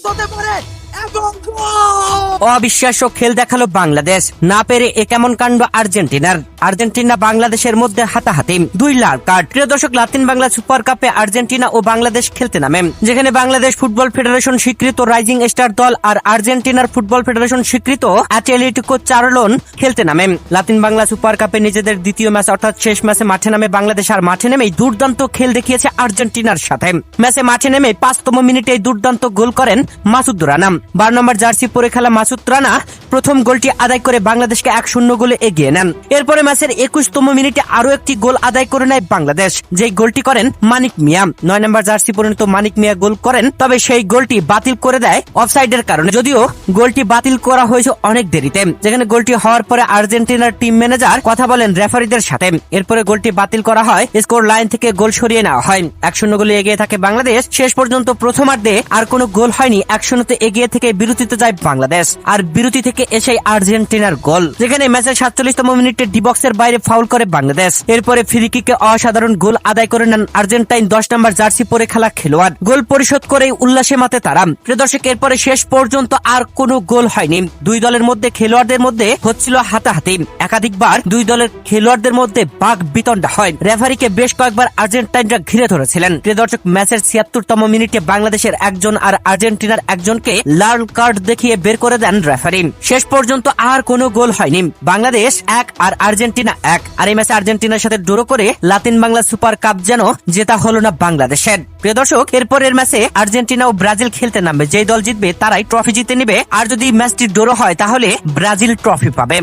হতে পারে। অবিশ্বাস্য খেল দেখালো বাংলাদেশ, না পেরে এ কেমন কাণ্ড আর্জেন্টিনার। আর্জেন্টিনা বাংলাদেশের মধ্যে হাতাহাতি, 2 লাল কার্ড। প্রিয় দর্শক, লাতিন বাংলা সুপার কাপে আর্জেন্টিনা ও বাংলাদেশ খেলতে নামে, যেখানে বাংলাদেশ ফুটবল ফেডারেশন স্বীকৃত রাইজিং স্টার দল আর আর্জেন্টিনার ফুটবল ফেডারেশন স্বীকৃত অ্যাটলেটিকো চারলোন খেলতে নামে। লাতিন বাংলা সুপার কাপে নিজেদের দ্বিতীয় ম্যাচ অর্থাৎ শেষ ম্যাচে মাঠে নামে বাংলাদেশ, আর মাঠে নেমেই দুর্দান্ত খেল দেখিয়েছে আর্জেন্টিনার সাথে। ম্যাচে মাঠে নেমে 5তম মিনিটে দুর্দান্ত গোল করেন মাসুদ রানা। 12 নম্বর জার্সি পরে খেলা মাসুদ রানা প্রথম গোলটি আদায় করে বাংলাদেশকে 1-0 গোলে এগিয়ে নেন। এরপরে ম্যাচের 21তম মিনিটে আরো একটি গোল আদায় করে নেয় বাংলাদেশ, যেই গোলটি করেন মানিক মিয়া। 9 নম্বর জার্সি পরিণত মানিক মিয়া গোল করেন, তবে সেই গোলটি বাতিল করে দেয় অফসাইডের কারণে। যদিও গোলটি বাতিল করা হয়েছে অনেক দেরিতে, যেখানে গোলটি হওয়ার পরে আর্জেন্টিনার টিম ম্যানেজার কথা বলেন রেফারিদের সাথে। এরপরে গোলটি বাতিল করা হয়, স্কোর লাইন থেকে গোল সরিয়ে নেওয়া হয়। 1-0 গোলে এগিয়ে থাকে বাংলাদেশ। শেষ পর্যন্ত প্রথমার্ধে আর কোনো গোল হয়নি, 1-0 এগিয়ে থেকে বিরতিতে যায় বাংলাদেশ, আর বিরতি থেকে এসে আর্জেন্টিনার গোল, যেখানে ম্যাচের 47তম মিনিটে ডি বক্সের বাইরে ফাউল করে বাংলাদেশ। এরপরে ফ্রি কিকে অসাধারণ গোল আদায় করে নেন আর্জেন্টাইন 10 নম্বর জার্সি পরে খেলা খেলোয়াড়। গোল পরিশোধ করে উল্লাসে মাতে তারা। প্রিয় দর্শক, এরপরে শেষ পর্যন্ত আর কোনো গোল হয়নি। দুই দলের মধ্যে খেলোয়াড়দের মধ্যে হচ্ছিল হাতাহাতি, একাধিকবার দুই দলের খেলোয়াড়দের মধ্যে বাক বিতণ্ডা হয়। রেফারিকে বেশ কয়েকবার আর্জেন্টাইনরা ঘিরে ধরেছিলেন। প্রিয় দর্শক, ম্যাচের 76তম মিনিটে বাংলাদেশের একজন আর আর্জেন্টিনার একজনকে লাল কার্ড দেখিয়ে বের করে দেন রেফারি। শেষ পর্যন্ত আর কোনো গোল হয়নি, বাংলাদেশ 1 আর আর্জেন্টিনা 1। আর এই ম্যাচে আর্জেন্টিনার সাথে ড্র করে লাতিন বাংলা সুপার কাপ যেন জেতা হলো না বাংলাদেশের। প্রিয় দর্শক, এরপরের ম্যাচে আর্জেন্টিনা ও ব্রাজিল খেলতে নামবে। যেই দল জিতবে তারাই ট্রফি জিতে নেবে, আর যদি ম্যাচটি ড্র হয় তাহলে ব্রাজিল ট্রফি পাবে।